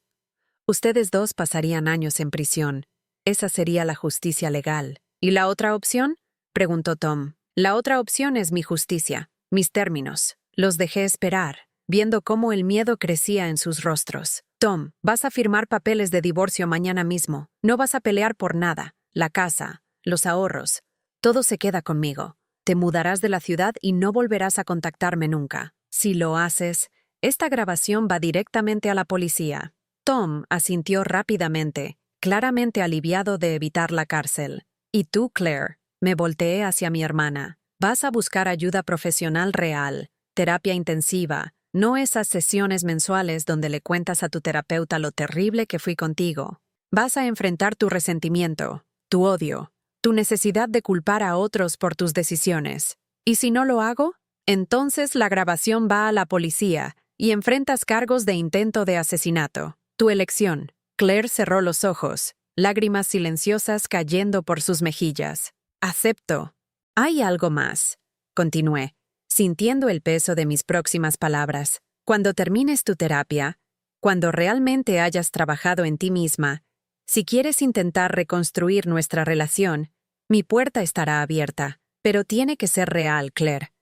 Ustedes dos pasarían años en prisión. Esa sería la justicia legal. ¿Y la otra opción?, preguntó Tom. La otra opción es mi justicia, mis términos. Los dejé esperar, viendo cómo el miedo crecía en sus rostros. Tom, vas a firmar papeles de divorcio mañana mismo. No vas a pelear por nada. La casa, los ahorros, todo se queda conmigo. Te mudarás de la ciudad y no volverás a contactarme nunca. Si lo haces, esta grabación va directamente a la policía. Tom asintió rápidamente, claramente aliviado de evitar la cárcel. ¿Y tú, Claire? Me volteé hacia mi hermana. Vas a buscar ayuda profesional real, terapia intensiva, no esas sesiones mensuales donde le cuentas a tu terapeuta lo terrible que fui contigo. Vas a enfrentar tu resentimiento, tu odio, tu necesidad de culpar a otros por tus decisiones. ¿Y si no lo hago? Entonces la grabación va a la policía y enfrentas cargos de intento de asesinato. Tu elección. Claire cerró los ojos, lágrimas silenciosas cayendo por sus mejillas. Acepto. Hay algo más, continué, sintiendo el peso de mis próximas palabras. Cuando termines tu terapia, cuando realmente hayas trabajado en ti misma, si quieres intentar reconstruir nuestra relación, mi puerta estará abierta, pero tiene que ser real, Claire.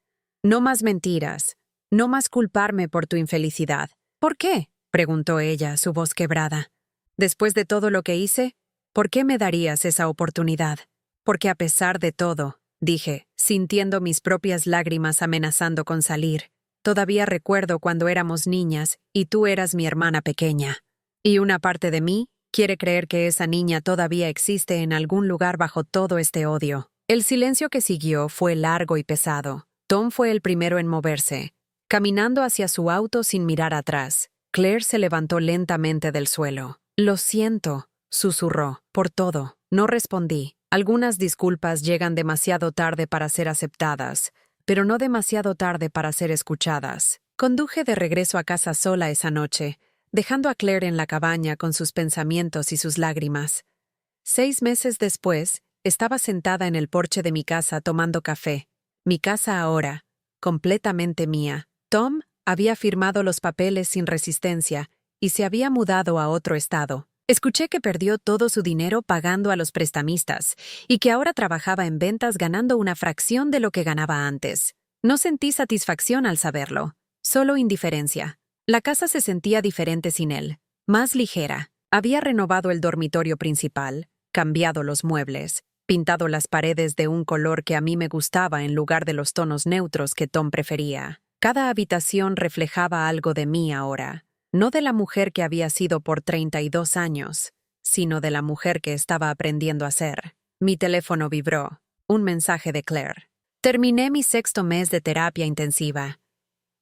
No más mentiras, no más culparme por tu infelicidad. ¿Por qué?, preguntó ella, su voz quebrada. Después de todo lo que hice, ¿por qué me darías esa oportunidad? Porque a pesar de todo, dije, sintiendo mis propias lágrimas amenazando con salir, todavía recuerdo cuando éramos niñas y tú eras mi hermana pequeña. Y una parte de mí quiere creer que esa niña todavía existe en algún lugar bajo todo este odio. El silencio que siguió fue largo y pesado. Tom fue el primero en moverse, caminando hacia su auto sin mirar atrás. Claire se levantó lentamente del suelo. Lo siento, susurró, por todo. No respondí. Algunas disculpas llegan demasiado tarde para ser aceptadas, pero no demasiado tarde para ser escuchadas. Conduje de regreso a casa sola esa noche, dejando a Claire en la cabaña con sus pensamientos y sus lágrimas. 6 meses después, estaba sentada en el porche de mi casa tomando café. Mi casa ahora, completamente mía. Tom había firmado los papeles sin resistencia y se había mudado a otro estado. Escuché que perdió todo su dinero pagando a los prestamistas y que ahora trabajaba en ventas ganando una fracción de lo que ganaba antes. No sentí satisfacción al saberlo, solo indiferencia. La casa se sentía diferente sin él, más ligera. Había renovado el dormitorio principal, cambiado los muebles, pintado las paredes de un color que a mí me gustaba en lugar de los tonos neutros que Tom prefería. Cada habitación reflejaba algo de mí ahora. No de la mujer que había sido por 32 años, sino de la mujer que estaba aprendiendo a ser. Mi teléfono vibró. Un mensaje de Claire. Terminé mi 6º mes de terapia intensiva.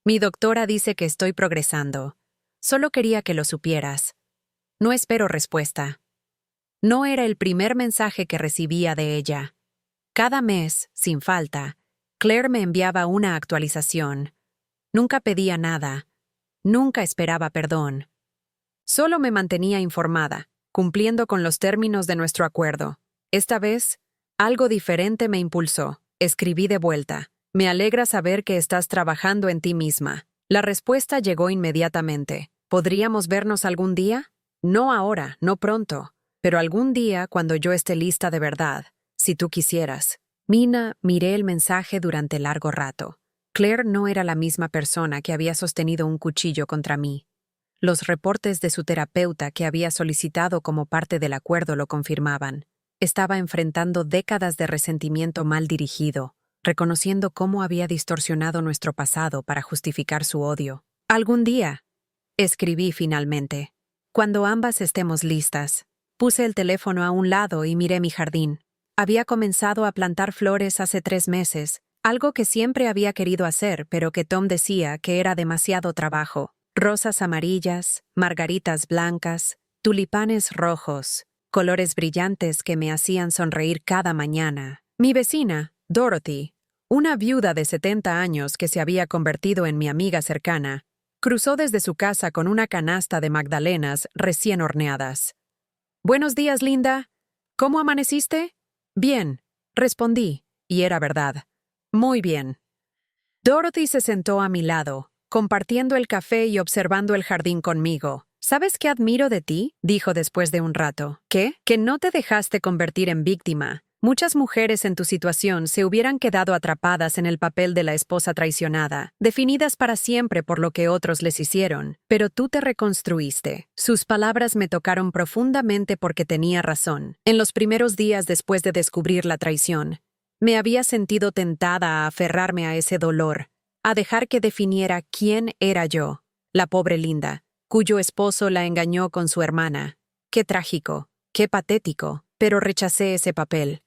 Mi doctora dice que estoy progresando. Solo quería que lo supieras. No espero respuesta. No era el primer mensaje que recibía de ella. Cada mes, sin falta, Claire me enviaba una actualización. Nunca pedía nada. Nunca esperaba perdón. Solo me mantenía informada, cumpliendo con los términos de nuestro acuerdo. Esta vez, algo diferente me impulsó. Escribí de vuelta. Me alegra saber que estás trabajando en ti misma. La respuesta llegó inmediatamente. ¿Podríamos vernos algún día? No ahora, no pronto, pero algún día cuando yo esté lista de verdad, si tú quisieras. Mina, miré el mensaje durante largo rato. Claire no era la misma persona que había sostenido un cuchillo contra mí. Los reportes de su terapeuta que había solicitado como parte del acuerdo lo confirmaban. Estaba enfrentando décadas de resentimiento mal dirigido, reconociendo cómo había distorsionado nuestro pasado para justificar su odio. Algún día, escribí finalmente. Cuando ambas estemos listas. Puse el teléfono a un lado y miré mi jardín. Había comenzado a plantar flores hace 3 meses, algo que siempre había querido hacer, pero que Tom decía que era demasiado trabajo. Rosas amarillas, margaritas blancas, tulipanes rojos, colores brillantes que me hacían sonreír cada mañana. Mi vecina, Dorothy, una viuda de 70 años que se había convertido en mi amiga cercana, cruzó desde su casa con una canasta de magdalenas recién horneadas. «Buenos días, linda. ¿Cómo amaneciste?» «Bien», respondí, y era verdad. «Muy bien». Dorothy se sentó a mi lado, compartiendo el café y observando el jardín conmigo. «¿Sabes qué admiro de ti?», dijo después de un rato. «¿Qué? Que no te dejaste convertir en víctima. Muchas mujeres en tu situación se hubieran quedado atrapadas en el papel de la esposa traicionada, definidas para siempre por lo que otros les hicieron, pero tú te reconstruiste». Sus palabras me tocaron profundamente porque tenía razón. En los primeros días después de descubrir la traición, me había sentido tentada a aferrarme a ese dolor, a dejar que definiera quién era yo, la pobre Linda, cuyo esposo la engañó con su hermana. Qué trágico, qué patético, pero rechacé ese papel.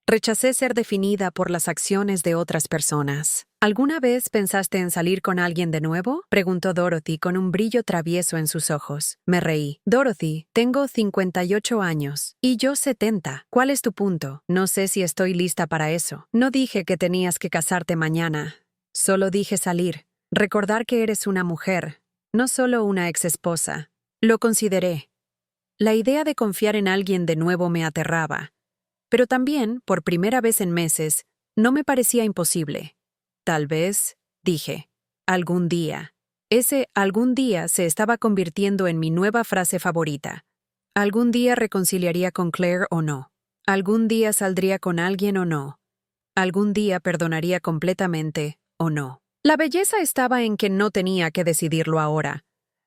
Rechacé ser definida por las acciones de otras personas. ¿Alguna vez pensaste en salir con alguien de nuevo?, preguntó Dorothy con un brillo travieso en sus ojos. Me reí. «Dorothy, tengo 58 años. Y yo 70. ¿Cuál es tu punto? No sé si estoy lista para eso. No dije que tenías que casarte mañana. Solo dije salir. Recordar que eres una mujer, no solo una exesposa». Lo consideré. La idea de confiar en alguien de nuevo me aterraba. Pero también, por primera vez en meses, no me parecía imposible. Tal vez, dije, algún día. Ese algún día se estaba convirtiendo en mi nueva frase favorita. Algún día reconciliaría con Claire o no. Algún día saldría con alguien o no. Algún día perdonaría completamente o no. La belleza estaba en que no tenía que decidirlo ahora.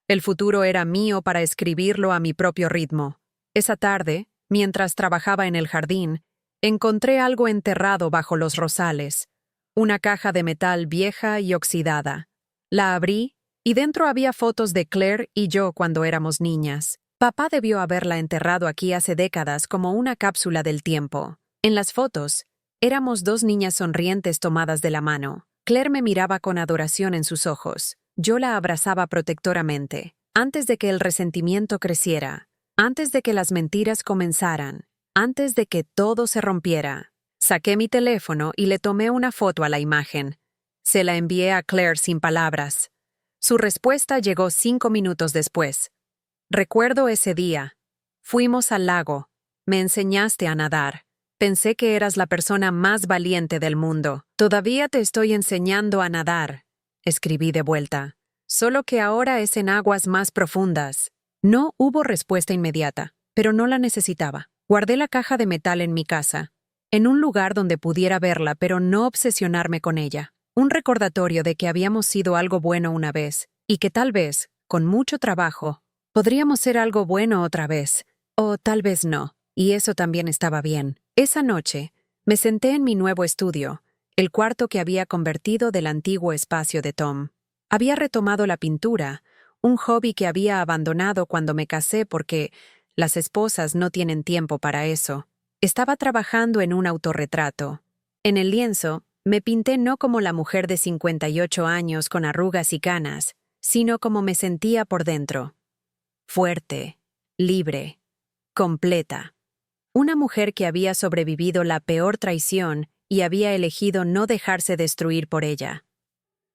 El futuro era mío para escribirlo a mi propio ritmo. Esa tarde, mientras trabajaba en el jardín, encontré algo enterrado bajo los rosales, una caja de metal vieja y oxidada. La abrí, y dentro había fotos de Claire y yo cuando éramos niñas. Papá debió haberla enterrado aquí hace décadas como una cápsula del tiempo. En las fotos, éramos 2 niñas sonrientes tomadas de la mano. Claire me miraba con adoración en sus ojos. Yo la abrazaba protectoramente. Antes de que el resentimiento creciera, antes de que las mentiras comenzaran, antes de que todo se rompiera, saqué mi teléfono y le tomé una foto a la imagen. Se la envié a Claire sin palabras. Su respuesta llegó 5 minutos después. «Recuerdo ese día. Fuimos al lago. Me enseñaste a nadar. Pensé que eras la persona más valiente del mundo. Todavía te estoy enseñando a nadar», escribí de vuelta. «Solo que ahora es en aguas más profundas». No hubo respuesta inmediata, pero no la necesitaba. Guardé la caja de metal en mi casa, en un lugar donde pudiera verla, pero no obsesionarme con ella. Un recordatorio de que habíamos sido algo bueno una vez, y que tal vez, con mucho trabajo, podríamos ser algo bueno otra vez, o tal vez no, y eso también estaba bien. Esa noche, me senté en mi nuevo estudio, el cuarto que había convertido del antiguo espacio de Tom. Había retomado la pintura, un hobby que había abandonado cuando me casé porque las esposas no tienen tiempo para eso. Estaba trabajando en un autorretrato. En el lienzo, me pinté no como la mujer de 58 años con arrugas y canas, sino como me sentía por dentro. Fuerte, libre, completa. Una mujer que había sobrevivido la peor traición y había elegido no dejarse destruir por ella.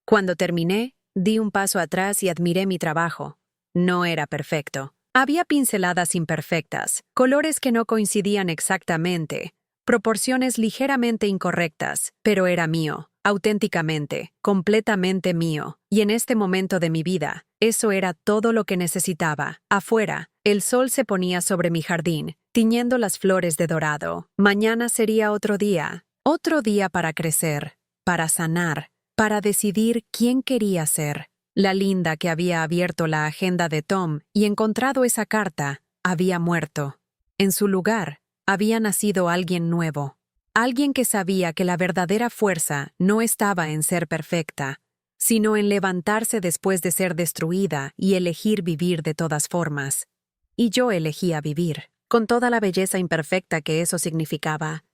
Cuando terminé, di un paso atrás y admiré mi trabajo. No era perfecto. Había pinceladas imperfectas, colores que no coincidían exactamente, proporciones ligeramente incorrectas, pero era mío, auténticamente, completamente mío. Y en este momento de mi vida, eso era todo lo que necesitaba. Afuera, el sol se ponía sobre mi jardín, tiñendo las flores de dorado. Mañana sería otro día para crecer, para sanar, para decidir quién quería ser. La Linda que había abierto la agenda de Tom y encontrado esa carta había muerto. En su lugar, Había nacido alguien nuevo. Alguien que sabía que la verdadera fuerza no estaba en ser perfecta, sino en levantarse después de ser destruida y elegir vivir de todas formas. Y yo elegía vivir, con toda la belleza imperfecta que eso significaba,